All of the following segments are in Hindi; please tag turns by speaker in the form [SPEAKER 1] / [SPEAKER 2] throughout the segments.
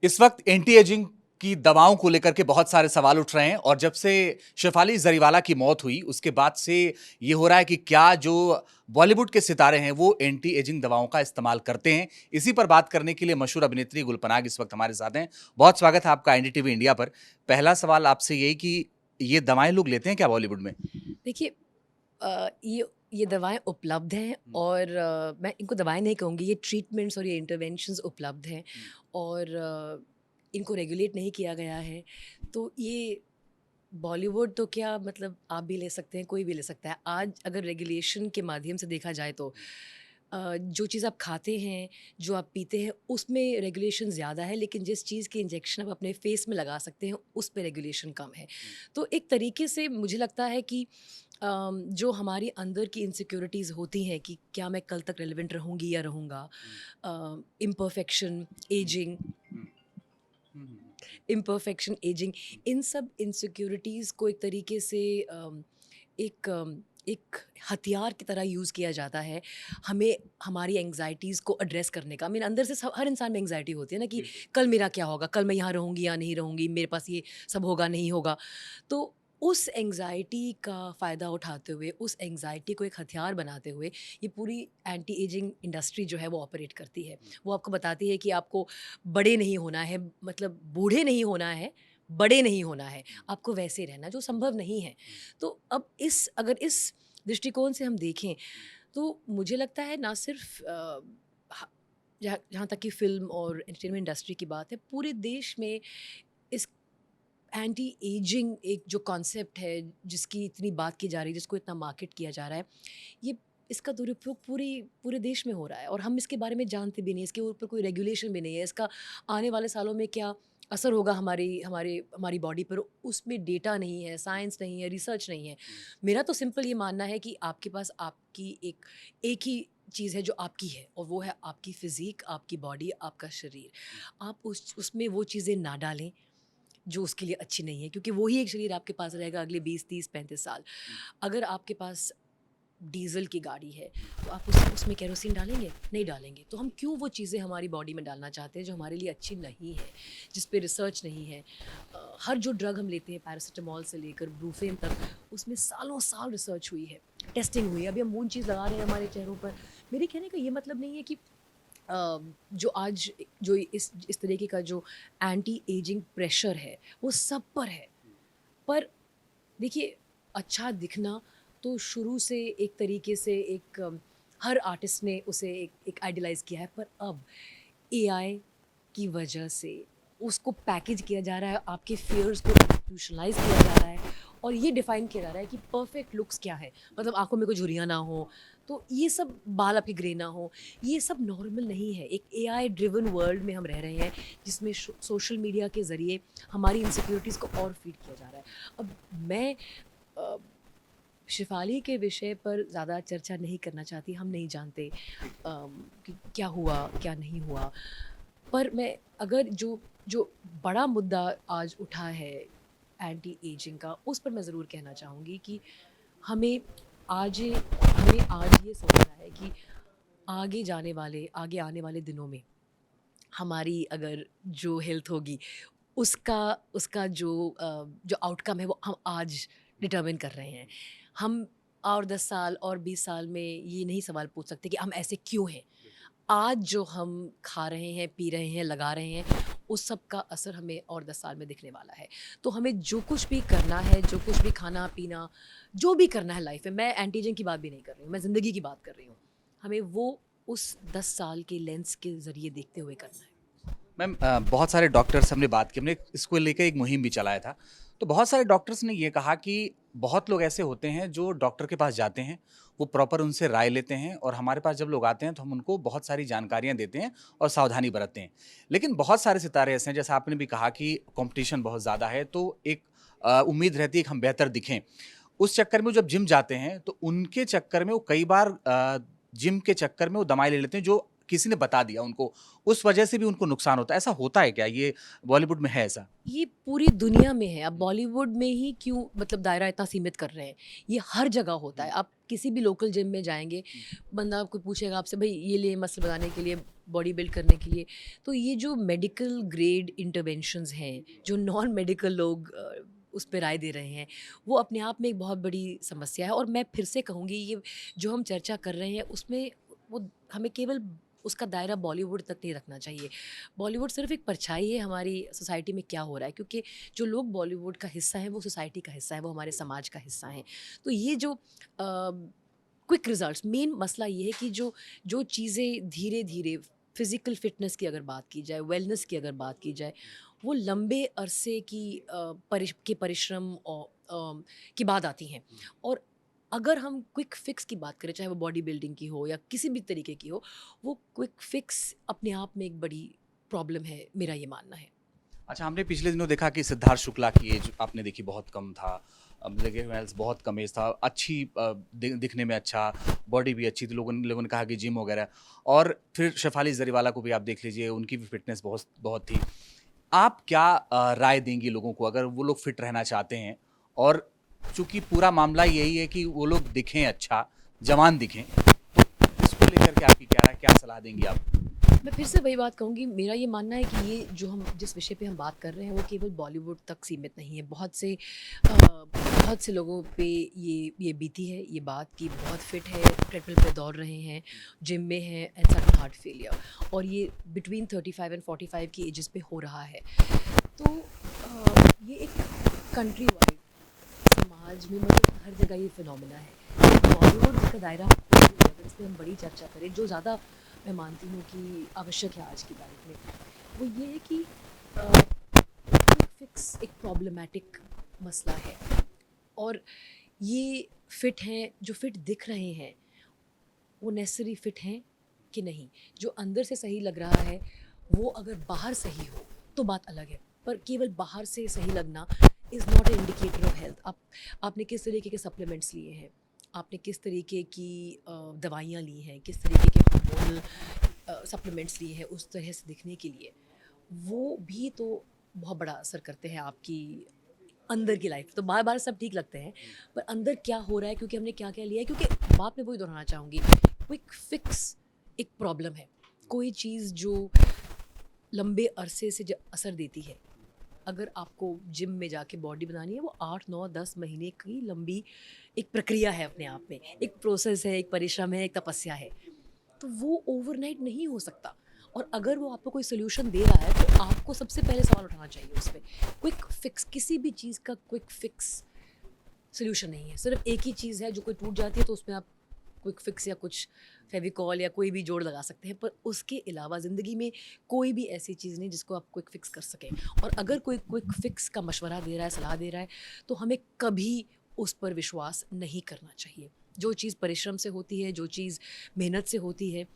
[SPEAKER 1] इस वक्त एंटी एजिंग की दवाओं को लेकर के बहुत सारे सवाल उठ रहे हैं और जब से शेफाली जरीवाला की मौत हुई उसके बाद से ये हो रहा है कि क्या जो बॉलीवुड के सितारे हैं वो एंटी एजिंग दवाओं का इस्तेमाल करते हैं। इसी पर बात करने के लिए मशहूर अभिनेत्री गुलपनाग इस वक्त हमारे साथ हैं। बहुत स्वागत है आपका एनडीटीवी इंडिया पर। पहला सवाल आपसे यही कि ये दवाएं लोग लेते हैं क्या बॉलीवुड में?
[SPEAKER 2] देखिए ये दवाएँ उपलब्ध हैं
[SPEAKER 1] हम्म,
[SPEAKER 2] और मैं इनको दवाएँ नहीं कहूँगी, ये ट्रीटमेंट्स और ये इंटरवेंशंस उपलब्ध हैं
[SPEAKER 1] हम्म,
[SPEAKER 2] और इनको रेगुलेट नहीं किया गया है। तो ये बॉलीवुड तो क्या मतलब आप भी ले सकते हैं, कोई भी ले सकता है। आज अगर रेगुलेशन के माध्यम से देखा जाए तो जो चीज़ आप खाते हैं, जो आप पीते हैं, उसमें रेगुलेशन ज़्यादा है, लेकिन जिस चीज़ की इंजेक्शन आप अपने फेस में लगा सकते हैं, उस पे रेगुलेशन कम है। तो एक तरीके से मुझे लगता है कि जो हमारी अंदर की इनसिक्योरिटीज़ होती हैं कि क्या मैं कल तक रेलेवेंट रहूँगी या रहूँगा, इम्परफेक्शन, एजिंग
[SPEAKER 1] हम्म, हम्म,
[SPEAKER 2] इम्परफेक्शन, एजिंग, इन सब इनसिक्योरिटीज़ को एक तरीके से एक हथियार की तरह यूज़ किया जाता है, हमें हमारी एंग्ज़ायटीज़ को एड्रेस करने का। अंदर से हर इंसान में एंग्ज़ायटी होती है ना कि
[SPEAKER 1] बिल्कुल।
[SPEAKER 2] कल मेरा क्या होगा? कल मैं यहाँ रहूँगी या नहीं रहूँगी? मेरे पास ये सब होगा, नहीं होगा? तो उस एंग्ज़ायटी का फ़ायदा उठाते हुए, उस एंग्ज़ायटी को एक हथियार बनाते हुए, ये पूरी एंटी एजिंग इंडस्ट्री जो है वो ऑपरेट करती है। वो आपको बताती है कि आपको बड़े नहीं होना है, मतलब बूढ़े नहीं होना है, बड़े नहीं होना है, आपको वैसे रहना, जो संभव नहीं है। तो अब अगर इस दृष्टिकोण से हम देखें, तो मुझे लगता है ना सिर्फ़ ह जहाँ जहाँ तक कि फ़िल्म और एंटरटेनमेंट इंडस्ट्री की बात है, पूरे देश में इस एंटी एजिंग एक जो कॉन्सेप्ट है, जिसकी इतनी बात की जा रही है, जिसको इतना मार्केट किया जा रहा है, ये इसका दुरुपयोग पूरे देश में हो रहा है और हम इसके बारे में जानते भी नहीं, इसके ऊपर कोई रेगुलेशन भी नहीं है। इसका आने वाले सालों में क्या असर होगा हमारी बॉडी पर, उसमें डेटा नहीं है, साइंस नहीं है, रिसर्च नहीं है। मेरा तो सिंपल ये मानना है कि आपके पास आपकी एक ही चीज़ है जो आपकी है और वो है आपकी फ़िज़ीक, आपकी बॉडी, आपका शरीर। आप उसमें वो चीज़ें ना डालें जो उसके लिए अच्छी नहीं है, क्योंकि वो ही एक शरीर आपके पास रहेगा अगले 20, 30, 35 साल। अगर आपके पास डीज़ल की गाड़ी है, तो आप उसमें केरोसिन डालेंगे? नहीं डालेंगे। तो हम क्यों वो चीज़ें हमारी बॉडी में डालना चाहते हैं जो हमारे लिए अच्छी नहीं है, जिस पे रिसर्च नहीं है। हर जो ड्रग हम लेते हैं, पैरासिटामॉल से लेकर ब्रूफेन तक, उसमें सालों साल रिसर्च हुई है, टेस्टिंग हुई है। अभी हम वो चीज़ लगा रहे हैं हमारे चेहरों पर। मेरे कहने का ये मतलब नहीं है कि जो आज जो इस तरीके का जो एंटी एजिंग प्रेशर है, वो सब पर है। पर देखिए, अच्छा दिखना तो शुरू से एक तरीके से हर आर्टिस्ट ने उसे एक आइडियलाइज़ किया है, पर अब एआई की वजह से उसको पैकेज किया जा रहा है, आपके फ़ियर्स को इंस्टीट्यूशनलाइज़ किया जा रहा है और ये डिफ़ाइन किया जा रहा है कि परफ़ेक्ट लुक्स क्या है। मतलब आँखों में कोई झुर्रियाँ ना हो, तो ये सब बाल आपके ग्रे ना हो, ये सब नॉर्मल नहीं है। एक एआई ड्रिवन वर्ल्ड में हम रह रहे हैं, जिसमें सोशल मीडिया के ज़रिए हमारी इनसिक्योरिटीज़ को और फ़ीड किया जा रहा है। अब मैं अ, शेफ़ाली के विषय पर ज़्यादा चर्चा नहीं करना चाहती, हम नहीं जानते कि क्या हुआ, क्या नहीं हुआ। पर मैं अगर जो जो बड़ा मुद्दा आज उठा है एंटी एजिंग का, उस पर मैं ज़रूर कहना चाहूँगी कि हमें हमें आज ये सोचना है कि आगे आने वाले दिनों में हमारी अगर जो हेल्थ होगी, उसका उसका जो आउटकम है वो हम आज डिटरमिन कर रहे हैं। हम और 10 साल और 20 साल में ये नहीं सवाल पूछ सकते कि हम ऐसे क्यों हैं? आज जो हम खा रहे हैं, पी रहे हैं, लगा रहे हैं, उस सब का असर हमें और 10 साल में दिखने वाला है। तो हमें जो कुछ भी करना है, जो कुछ भी खाना-पीना, जो भी करना है लाइफ़ में, मैं एंटीजन की बात भी नहीं कर रही हूँ, मैं ज़िंदगी की बात कर रही हूँ। हमें वो उस 10 साल के लेंस के ज़रिए देखते हुए करना है।
[SPEAKER 1] मैम, बहुत सारे डॉक्टर्स हमने बात की, हमने इसको लेकर एक मुहिम भी चलाया था। तो बहुत सारे डॉक्टर्स ने ये कहा कि बहुत लोग ऐसे होते हैं जो डॉक्टर के पास जाते हैं, वो प्रॉपर उनसे राय लेते हैं और हमारे पास जब लोग आते हैं तो हम उनको बहुत सारी जानकारियाँ देते हैं और सावधानी बरतते हैं। लेकिन बहुत सारे सितारे ऐसे हैं, जैसा आपने भी कहा कि कॉम्पिटिशन बहुत ज़्यादा है, तो एक उम्मीद रहती है कि हम बेहतर दिखें। उस चक्कर में जब जिम जाते हैं तो उनके चक्कर में वो कई बार जिम के चक्कर में वो दवाएँ ले लेते हैं जो किसी ने बता दिया उनको, उस वजह से भी उनको नुकसान होता है, ऐसा होता है क्या? ये बॉलीवुड में है ऐसा?
[SPEAKER 2] ये पूरी दुनिया में है। अब बॉलीवुड में ही क्यों मतलब दायरा इतना सीमित कर रहे हैं? ये हर जगह होता है। आप किसी भी लोकल जिम में जाएँगे, बंदा आपको पूछेगा आपसे भई ये ले मसल बनाने के लिए, बॉडी बिल्ड करने के लिए। तो ये जो मेडिकल ग्रेड इंटरवेंशंस हैं, जो नॉन मेडिकल लोग उस पे राय दे रहे हैं, वो अपने आप में एक बहुत बड़ी समस्या है। और मैं फिर से कहूँगी ये जो हम चर्चा कर रहे हैं उसमें वो हमें केवल उसका दायरा बॉलीवुड तक नहीं रखना चाहिए। बॉलीवुड सिर्फ़ एक परछाई है हमारी सोसाइटी में क्या हो रहा है, क्योंकि जो लोग बॉलीवुड का हिस्सा हैं वो सोसाइटी का हिस्सा है, वो हमारे समाज का हिस्सा हैं। तो ये जो क्विक रिज़ल्ट्स, मेन मसला ये है कि जो जो चीज़ें धीरे-धीरे फ़िज़िकल फ़िटनेस की अगर बात की जाए, वेलनेस की अगर बात की जाए, वो लंबे अरसे की परिश्रम की बाद आती हैं। और अगर हम क्विक फ़िक्स की बात करें, चाहे वो बॉडी बिल्डिंग की हो या किसी भी तरीके की हो, वो क्विक फ़िक्स अपने आप में एक बड़ी प्रॉब्लम है, मेरा ये मानना है।
[SPEAKER 1] अच्छा, हमने पिछले दिनों देखा कि सिद्धार्थ शुक्ला की एज आपने देखी बहुत कम था। ब्रिगेड वेल्स बहुत कम एज था, अच्छी दिखने में अच्छा, बॉडी भी अच्छी थी, लोगों लोगों ने कहा कि जिम वगैरह। और फिर शेफाली जरीवाला को भी आप देख लीजिए, उनकी भी फिटनेस बहुत बहुत थी। आप क्या राय देंगी लोगों को अगर वो लोग फिट रहना चाहते हैं, और चूंकि पूरा मामला यही है कि वो लोग दिखें अच्छा, जवान दिखें, तो इसको लेकर के आपकी क्या राय, क्या सलाह देंगी आप?
[SPEAKER 2] मैं फिर से वही बात कहूँगी, मेरा ये मानना है कि ये जो हम जिस विषय पे हम बात कर रहे हैं वो केवल बॉलीवुड तक सीमित नहीं है। बहुत से लोगों पे ये बीती है ये बात कि बहुत फिट है, ट्रेडमिल पे दौड़ रहे हैं, जिम में हैं एंड सडन हार्ट फेलियर, और ये बिटवीन 35 एंड 45 की एजेस पे हो रहा है। तो ये एक कंट्री वाइड समाज में मतलब हर जगह ये फिनोमिना है। बॉलीवुड जिसका दायरा अगर इस पे हम बड़ी चर्चा करें, जो ज़्यादा मैं मानती हूँ कि आवश्यक है आज की तारीख में, वो ये है कि क्विक फिक्स एक प्रॉब्लमैटिक मसला है। और ये फिट हैं, जो फिट दिख रहे हैं वो नेसेसरी फिट हैं कि नहीं, जो अंदर से सही लग रहा है वो अगर बाहर सही हो तो बात अलग है, पर केवल बाहर से सही लगना is not an indicator of health. आपने किस तरीके के सप्लीमेंट्स लिए हैं, आपने किस तरीके की दवाइयाँ ली हैं, किस तरीके के हार्मोनल सप्लीमेंट्स लिए हैं उस तरह से दिखने के लिए, वो भी तो बहुत बड़ा असर करते हैं आपकी अंदर की लाइफ। तो बार बार सब ठीक लगते हैं, पर अंदर क्या हो रहा है, क्योंकि हमने क्या क्या लिया है। क्योंकि बात मैं वही दोहराना चाहूँगी, क्विक फिक्स एक प्रॉब्लम है। कोई चीज़ जो लंबे अरसे से असर देती है, अगर आपको जिम में जाके बॉडी बनानी है, वो 8 9 10 महीने की लंबी एक प्रक्रिया है, अपने आप में एक प्रोसेस है, एक परिश्रम है, एक तपस्या है। तो वो ओवरनाइट नहीं हो सकता। और अगर वो आपको कोई सोल्यूशन दे रहा है तो आपको सबसे पहले सवाल उठाना चाहिए उस पे। क्विक फिक्स, किसी भी चीज़ का क्विक फिक्स सोल्यूशन नहीं है। सिर्फ एक ही चीज़ है, जो कोई टूट जाती है तो उसमें आप क्विक फिक्स या कुछ फेविकॉल या कोई भी जोड़ लगा सकते हैं, पर उसके अलावा ज़िंदगी में कोई भी ऐसी चीज़ नहीं जिसको आप क्विक फिक्स कर सकें। और अगर कोई क्विक फिक्स का मशवरा दे रहा है, सलाह दे रहा है, तो हमें कभी उस पर विश्वास नहीं करना चाहिए। जो चीज़ परिश्रम से होती है, जो चीज़ मेहनत से होती है,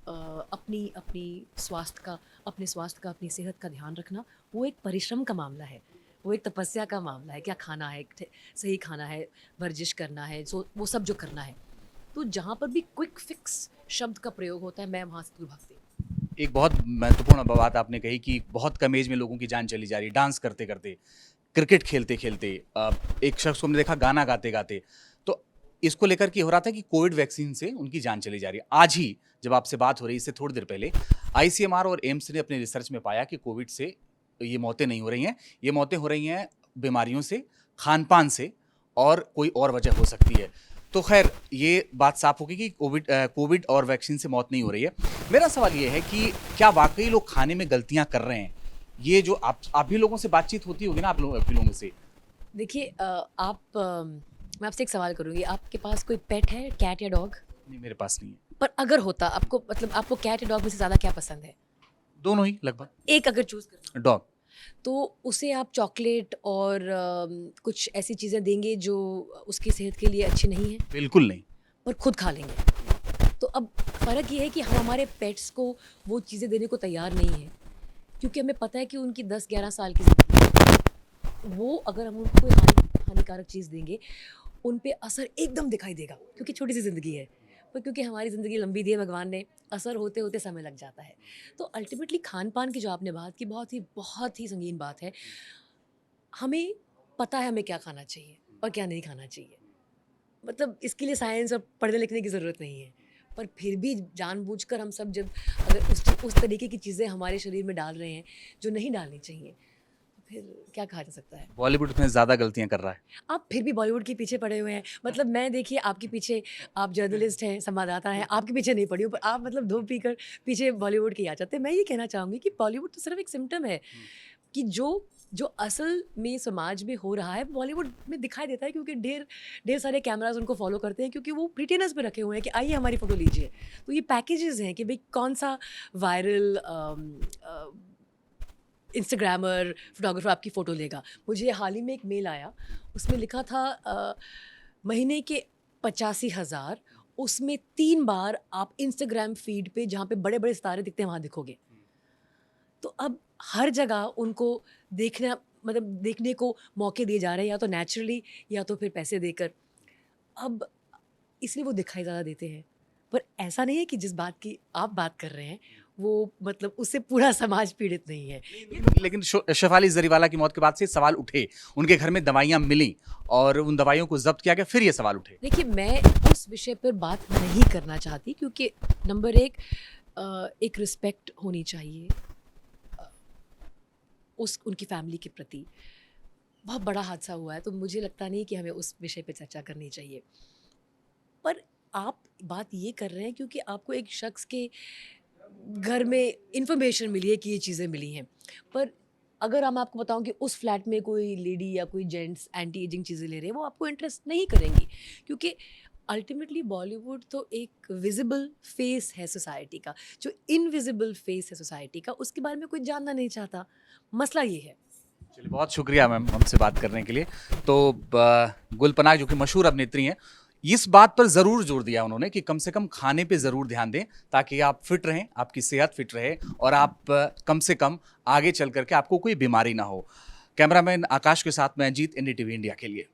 [SPEAKER 2] अपनी स्वास्थ्य का, अपनी सेहत का ध्यान रखना, वो एक परिश्रम का मामला है, वो एक तपस्या का मामला है। क्या खाना है, सही खाना है, वर्जिश करना है, सो वो सब जो करना है। तो जहाँ पर भी क्विक फिक्स शब्द का प्रयोग होता है, मैं वहाँ से दूर भागती हूँ।
[SPEAKER 1] एक बहुत महत्वपूर्ण बात आपने कही कि बहुत कम एज में लोगों की जान चली जा रही है, डांस करते करते, क्रिकेट खेलते खेलते। एक शख्स को हमने देखा गाना गाते गाते। तो इसको लेकर के हो रहा था कि कोविड वैक्सीन से उनकी जान चली जा रही है। आज ही जब आपसे बात हो रही है, इससे थोड़ी देर पहले आईसीएमआर और एम्स ने अपने रिसर्च में पाया कि कोविड से ये मौतें नहीं हो रही हैं, ये मौतें हो रही हैं बीमारियों से, खान पान से, और कोई और वजह हो सकती है। तो खैर ये बात साफ होगी कि कोविड और वैक्सीन से मौत नहीं हो रही है। मेरा सवाल ये है कि क्या वाकई लोग खाने में गलतियां कर रहे हैं? ये जो आप भी लोगों से बातचीत होती होगी ना, आप लोगों से।
[SPEAKER 2] देखिए मैं आपसे एक सवाल करूँगी, आपके पास कोई पेट है, कैट या डॉग?
[SPEAKER 1] नहीं, मेरे पास नहीं है।
[SPEAKER 2] पर अगर होता, आपको मतलब आपको कैट या डॉग में से ज़्यादा क्या पसंद है?
[SPEAKER 1] दोनों ही लगभग।
[SPEAKER 2] एक अगर चूज़ करना,
[SPEAKER 1] डॉग।
[SPEAKER 2] तो उसे आप चॉकलेट और कुछ ऐसी चीज़ें देंगे जो उसकी सेहत के लिए अच्छी नहीं है,
[SPEAKER 1] बिल्कुल नहीं।
[SPEAKER 2] पर खुद खा लेंगे। तो अब फ़र्क ये है कि हम हमारे पेट्स को वो चीज़ें देने को तैयार नहीं हैं, क्योंकि हमें पता है कि उनकी 10-11 साल की ज़िंदगी है। वो अगर हम उनको कोई हानिकारक चीज़ देंगे, उन पे असर एकदम दिखाई देगा, क्योंकि छोटी सी ज़िंदगी है। पर क्योंकि हमारी ज़िंदगी लंबी दी है भगवान ने, असर होते होते समय लग जाता है। तो अल्टीमेटली खान पान की जो आपने बात की, बहुत ही संगीन बात है। हमें पता है हमें क्या खाना चाहिए और क्या नहीं खाना चाहिए। मतलब इसके लिए साइंस और पढ़ने लिखने की ज़रूरत नहीं है। पर फिर भी जानबूझकर हम सब जब अगर उस तरीके की चीज़ें हमारे शरीर में डाल रहे हैं जो नहीं डालनी चाहिए, तो फिर क्या कहा जा सकता है?
[SPEAKER 1] बॉलीवुड में ज़्यादा गलतियाँ कर रहा है।
[SPEAKER 2] आप फिर भी बॉलीवुड के पीछे पड़े हुए हैं। मतलब मैं देखिए आपके पीछे, आप जर्नलिस्ट हैं, संवाददाता हैं, आपके पीछे नहीं पड़ी हूँ, पर आप मतलब धो पी कर पीछे बॉलीवुड के ही आ जाते हैं। मैं ये कहना चाहूँगी कि बॉलीवुड तो सिर्फ़ एक सिम्पटम है कि जो जो असल में समाज में हो रहा है, बॉलीवुड में दिखाई देता है क्योंकि ढेर ढेर सारे कैमराज़ उनको फ़ॉलो करते हैं क्योंकि वो प्रिटेनर्स पे रखे हुए हैं कि आइए हमारी फ़ोटो लीजिए। तो ये पैकेजेज़ हैं कि भई कौन-सा वायरल इंस्टाग्रामर, फ़ोटोग्राफ़र आपकी फ़ोटो लेगा। मुझे हाल ही में एक मेल आया, उसमें लिखा था महीने के 85,000, उसमें 3 बार आप इंस्टाग्राम फ़ीड पे जहाँ पे बड़े-बड़े सितारे दिखते हैं, वहाँ दिखोगे। तो अब हर जगह उनको देखना मतलब देखने को मौके दिए जा रहे हैं, या तो नेचुरली या तो फिर पैसे देकर। अब इसलिए वो दिखाई ज़्यादा देते हैं। पर ऐसा नहीं है कि जिस बात की आप बात कर रहे हैं, वो मतलब उससे पूरा समाज पीड़ित नहीं है।
[SPEAKER 1] लेकिन शेफ़ाली ज़रीवाला की मौत के बाद से सवाल उठे, उनके घर में दवाइयाँ मिलीं और उन दवाइयों को ज़ब्त किया गया, फिर ये सवाल उठे।
[SPEAKER 2] देखिए, मैं उस विषय पर बात नहीं करना चाहती क्योंकि नंबर 1 एक रिस्पेक्ट होनी चाहिए अ, उस उनकी फैमिली के प्रति। बहुत बड़ा हादसा हुआ है, तो मुझे लगता नहीं कि हमें उस विषय पे चर्चा करनी चाहिए। पर आप बात ये कर रहे हैं क्योंकि आपको एक शख्स के घर में इन्फॉर्मेशन मिली है कि ये चीज़ें मिली हैं। पर अगर हम आपको बताऊँ कि उस फ्लैट में कोई लेडी या कोई जेंट्स एंटी एजिंग चीज़ें ले रहे हैं, वो आपको इंटरेस्ट नहीं करेंगी क्योंकि अल्टीमेटली बॉलीवुड तो एक विज़िबल फेस है सोसाइटी का। जो इनविज़िबल फेस है सोसाइटी का, उसके बारे में कोई जानना नहीं चाहता। मसला ये है।
[SPEAKER 1] चलिए, बहुत शुक्रिया मैम हमसे बात करने के लिए। तो गुल पनाग जो कि मशहूर अभिनेत्री हैं, इस बात पर ज़रूर जोर दिया उन्होंने कि कम से कम खाने पे ज़रूर ध्यान दें ताकि आप फिट रहें, आपकी सेहत फिट रहे और आप कम से कम आगे चल कर के आपको कोई बीमारी ना हो। कैमरामैन आकाश के साथ मैं अजीत, एनडीटीवी इंडिया के लिए।